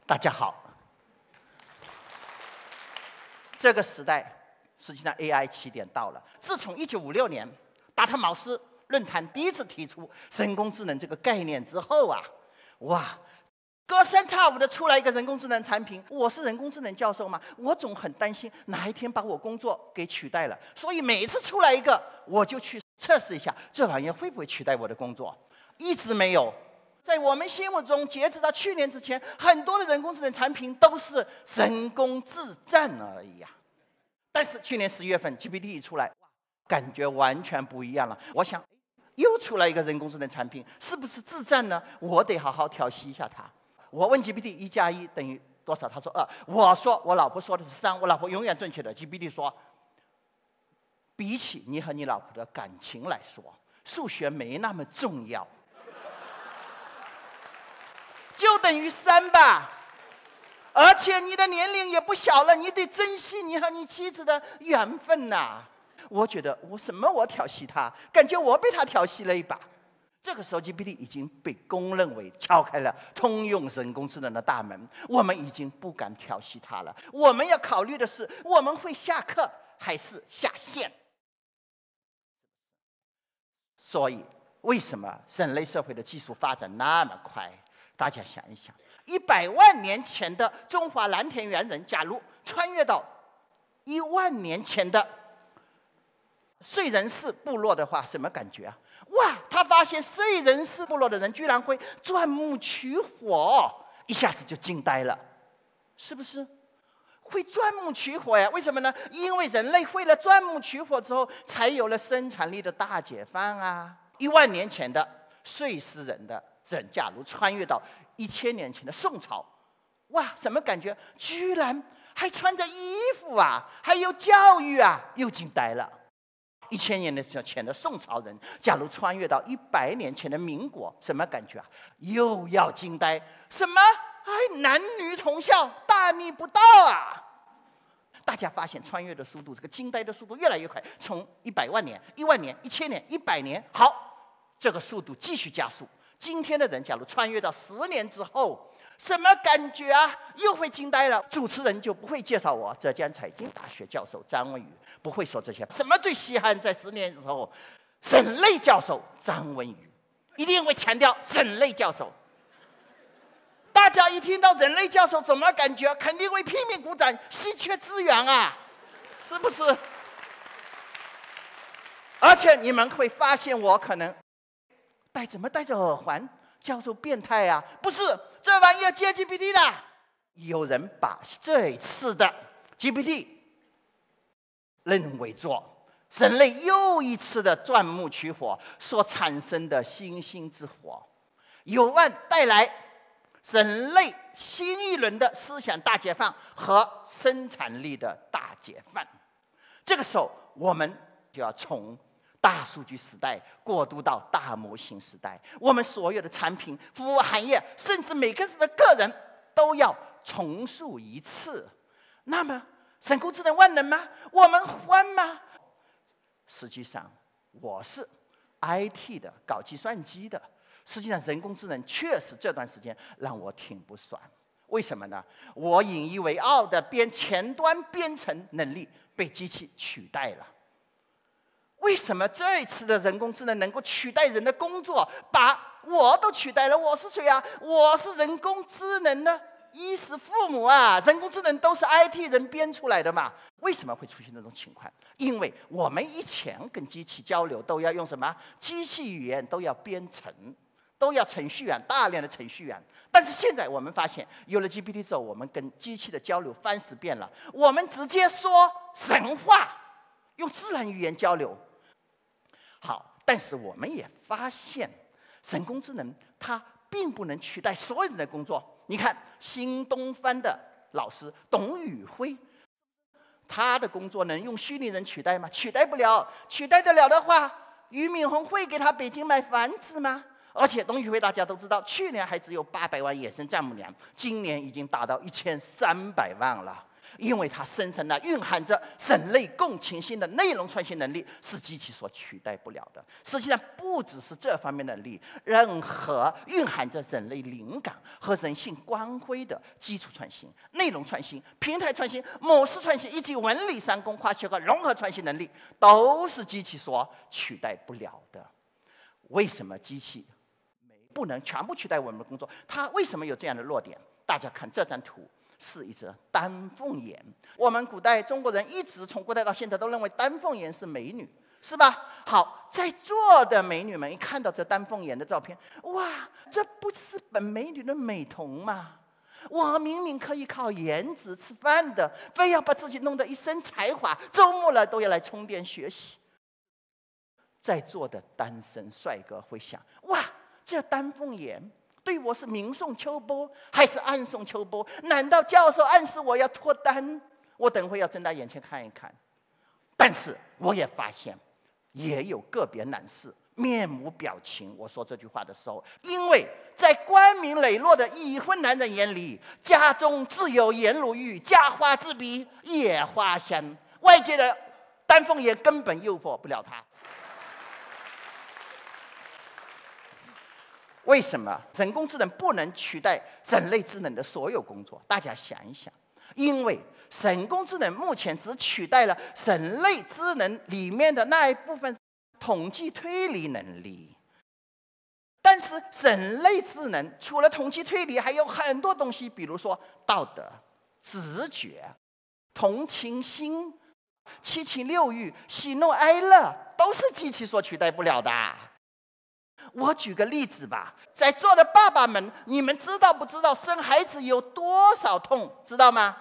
大家好，这个时代实际上 AI 起点到了。自从1956年达特茅斯论坛第一次提出人工智能这个概念之后啊，哇，隔三差五的出来一个人工智能产品。我是人工智能教授嘛，我总很担心哪一天把我工作给取代了，所以每次出来一个，我就去测试一下这玩意儿会不会取代我的工作，一直没有。在我们心目中，截止到去年之前，很多的人工智能产品都是人工智障而已啊。但是去年11月份 GPT 一出来，感觉完全不一样了。我想，又出来一个人工智能产品，是不是智障呢？我得好好调戏一下它。我问 GPT 1+1等于多少？他说2。我说我老婆说的是3，我老婆永远正确的。GPT 说，比起你和你老婆的感情来说，数学没那么重要。就等于3吧，而且你的年龄也不小了，你得珍惜你和你妻子的缘分呐。我觉得我调戏他，感觉我被他调戏了一把。这个时候 GPT 已经被公认为敲开了通用人工智能的大门，我们已经不敢调戏它了。我们要考虑的是，我们会下课还是下线？所以，为什么人类社会的技术发展那么快？大家想一想，100万年前的中华蓝田猿人，假如穿越到1万年前的燧人氏部落的话，什么感觉啊？哇，他发现燧人氏部落的人居然会钻木取火，一下子就惊呆了，是不是？会钻木取火呀？为什么呢？因为人类会了钻木取火之后，才有了生产力的大解放啊！1万年前的燧氏人的人，假如穿越到1000年前的宋朝，哇，什么感觉？居然还穿着衣服啊，还有教育啊，又惊呆了。1000年前的宋朝人，假如穿越到100年前的民国，什么感觉啊？又要惊呆。什么？哎，男女同校，大逆不道啊！大家发现穿越的速度，这个惊呆的速度越来越快，从100万年、1万年、1000年、100年，好，这个速度继续加速。今天的人，假如穿越到10年之后，什么感觉啊？又会惊呆了。主持人就不会介绍我浙江财经大学教授张文宇，不会说这些。什么最稀罕？在10年之后，人类教授张文宇，一定会强调人类教授。大家一听到人类教授，怎么感觉？肯定会拼命鼓掌，稀缺资源啊，是不是？而且你们会发现，我可能怎么戴着耳环？教授变态啊？不是，这玩意儿接 GPT 的。有人把这一次的 GPT 认为作人类又一次的钻木取火所产生的星星之火，有望带来人类新一轮的思想大解放和生产力的大解放。这个时候，我们就要从大数据时代过渡到大模型时代，我们所有的产品、服务行业，甚至每个人的个人，都要重塑一次。那么，人工智能万能吗？我们欢吗？实际上，我是 IT 的，搞计算机的。实际上，人工智能确实这段时间让我挺不爽。为什么呢？我引以为傲的前端编程能力被机器取代了。为什么这一次的人工智能能够取代人的工作，把我都取代了？我是谁啊？我是人工智能的衣食父母啊！人工智能都是 IT 人编出来的嘛？为什么会出现这种情况？因为我们以前跟机器交流都要用什么？机器语言都要编程，都要程序员，大量的程序员。但是现在我们发现，有了 GPT 之后，我们跟机器的交流翻10遍了。我们直接说人话，用自然语言交流。好，但是我们也发现，人工智能它并不能取代所有人的工作。你看，新东方的老师董宇辉，他的工作能用虚拟人取代吗？取代不了。取代得了的话，俞敏洪会给他北京买房子吗？而且董宇辉大家都知道，去年还只有800万野生丈母娘，今年已经达到1300万了。因为它深深地蕴含着人类共情性的内容创新能力，是机器所取代不了的。实际上，不只是这方面的能力，任何蕴含着人类灵感和人性光辉的基础创新、内容创新、平台创新、模式创新以及文理三工跨学科融合创新能力，都是机器所取代不了的。为什么机器不能全部取代我们的工作？它为什么有这样的弱点？大家看这张图，是一只丹凤眼。我们古代中国人一直从古代到现在都认为丹凤眼是美女，是吧？好，在座的美女们一看到这丹凤眼的照片，哇，这不是本美女的美瞳吗？我明明可以靠颜值吃饭的，非要把自己弄得一身才华，周末了都要来充电学习。在座的单身帅哥会想：哇，这丹凤眼对我是明送秋波还是暗送秋波？难道教授暗示我要脱单？我等会要睁大眼睛看一看。但是我也发现，也有个别男士面无表情。我说这句话的时候，因为在光明磊落的已婚男人眼里，家中自有颜如玉，家花之笔也花香。外界的丹凤眼根本诱惑不了他。为什么人工智能不能取代人类智能的所有工作？大家想一想，因为人工智能目前只取代了人类智能里面的那一部分统计推理能力。但是人类智能除了统计推理，还有很多东西，比如说道德、直觉、同情心、七情六欲、喜怒哀乐，都是机器所取代不了的。我举个例子吧，在座的爸爸们，你们知道不知道生孩子有多少痛？知道吗？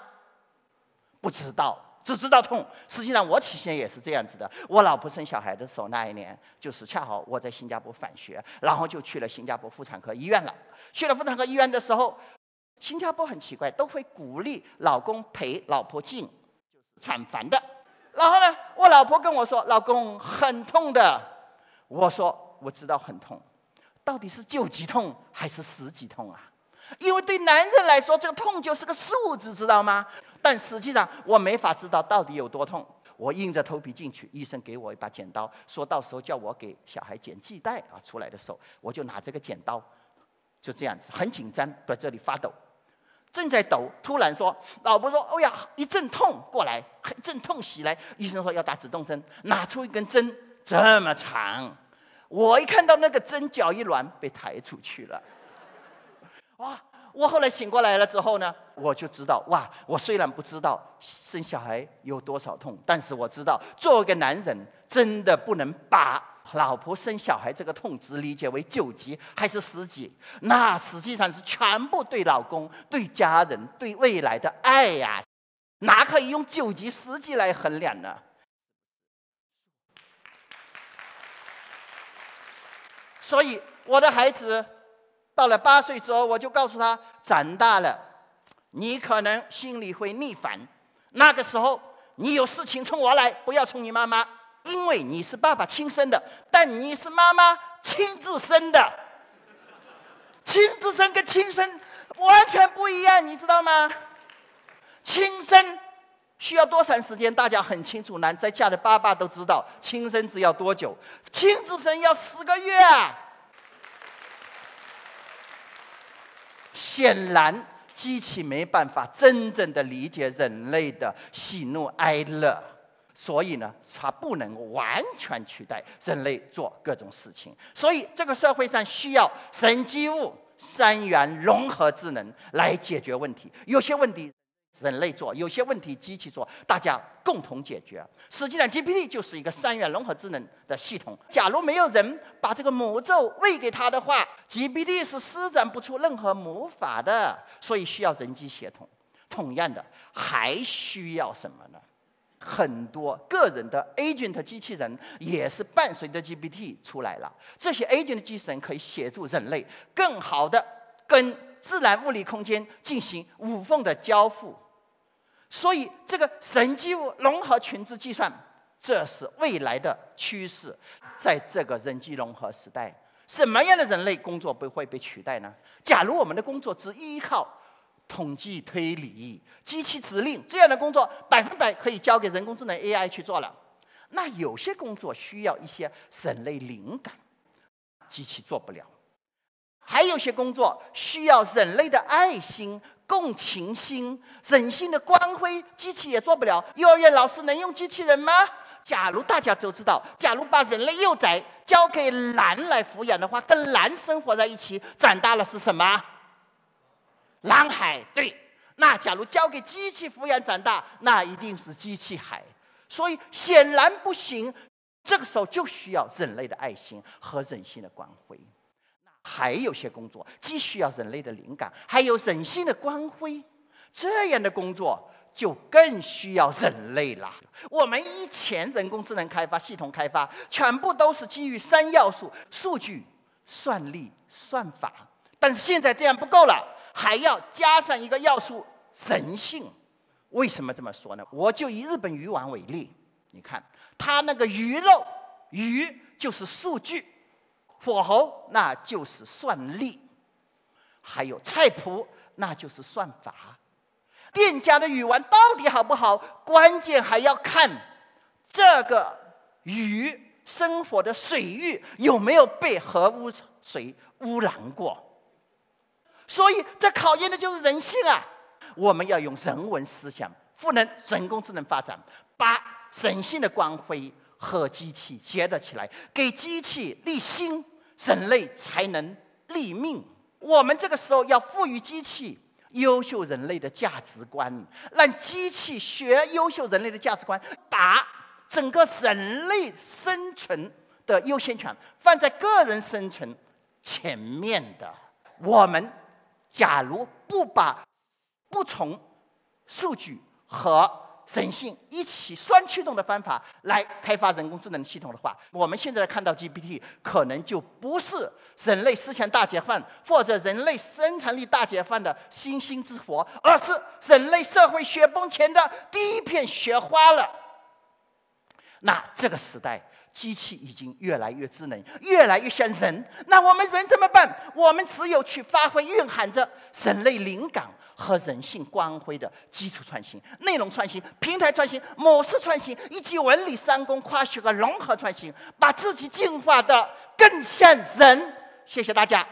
不知道，只知道痛。实际上，我起先也是这样子的。我老婆生小孩的时候，那一年就是恰好我在新加坡返学，然后就去了新加坡妇产科医院了。去了妇产科医院的时候，新加坡很奇怪，都会鼓励老公陪老婆进产房的。然后呢，我老婆跟我说：“老公，很痛的。”我说：“我知道很痛，到底是9级痛还是10级痛啊？因为对男人来说，这个痛就是个数字，知道吗？但实际上我没法知道到底有多痛。我硬着头皮进去，医生给我一把剪刀，说到时候叫我给小孩剪系带啊。出来的时候，我就拿这个剪刀，就这样子，很紧张，在这里发抖，正在抖，突然说，老婆说：“哎呀，一阵痛过来，一阵痛袭来。”医生说要打止痛针，拿出一根针。这么长，我一看到那个针，脚一软，被抬出去了。哇！我后来醒过来了之后呢，我就知道，哇！我虽然不知道生小孩有多少痛，但是我知道，作为一个男人，真的不能把老婆生小孩这个痛只理解为9级还是10级，那实际上是全部对老公、对家人、对未来的爱呀，哪可以用9级、10级来衡量呢？所以我的孩子到了8岁之后，我就告诉他，长大了你可能心里会逆反，那个时候你有事情冲我来，不要冲你妈妈，因为你是爸爸亲生的，但你是妈妈亲自生的。亲自生跟亲生完全不一样，你知道吗？亲生需要多长时间？大家很清楚，在家的爸爸都知道，亲生只要多久？亲自生要10个月啊！显然，机器没办法真正的理解人类的喜怒哀乐，所以呢，它不能完全取代人类做各种事情。所以，这个社会上需要神机物3元融合智能来解决问题。有些问题人类做，有些问题机器做，大家共同解决。实际上 GPT 就是一个3元融合智能的系统。假如没有人把这个魔咒喂给他的话， GPT 是施展不出任何魔法的，所以需要人机协同。同样的，还需要什么呢？很多个人的 agent 机器人也是伴随着 GPT 出来了。这些 agent 机器人可以协助人类更好的跟自然物理空间进行无缝的交互。所以，这个神机物融合群智计算，这是未来的趋势。在这个人机融合时代，什么样的人类工作不会被取代呢？假如我们的工作只依靠统计推理、机器指令这样的工作100%可以交给人工智能 AI 去做了。那有些工作需要一些人类灵感，机器做不了；还有些工作需要人类的爱心、共情心、人性的光辉，机器也做不了。幼儿园老师能用机器人吗？假如大家都知道，假如把人类幼崽交给狼来抚养的话，跟狼生活在一起，长大了是什么？狼孩。对，那假如交给机器抚养长大，那一定是机器孩。所以显然不行，这个时候就需要人类的爱心和人性的光辉。还有些工作既需要人类的灵感，还有人性的光辉，这样的工作就更需要人类了。我们以前人工智能开发、系统开发，全部都是基于3要素：数据、算力、算法。但是现在这样不够了，还要加上一个要素——人性。为什么这么说呢？我就以日本鱼丸为例，你看它那个鱼肉，鱼就是数据，火候那就是算力，还有菜谱那就是算法。店家的鱼丸到底好不好，关键还要看这个鱼生活的水域有没有被核污水污染过。所以这考验的就是人性啊！我们要用人文思想赋能人工智能发展，把人性的光辉和机器结合起来，给机器立心，人类才能立命。我们这个时候要赋予机器优秀人类的价值观，让机器学优秀人类的价值观，把整个人类生存的优先权放在个人生存前面的。我们假如不从数据和人性一起双驱动的方法来开发人工智能系统的话，我们现在看到 GPT 可能就不是人类思想大解放或者人类生产力大解放的星星之火，而是人类社会雪崩前的第一片雪花了。那这个时代，机器已经越来越智能，越来越像人。那我们人怎么办？我们只有去发挥蕴含着人类灵感和人性光辉的基础创新、内容创新、平台创新、模式创新，以及文理3公跨学和融合创新，把自己进化的更像人。谢谢大家。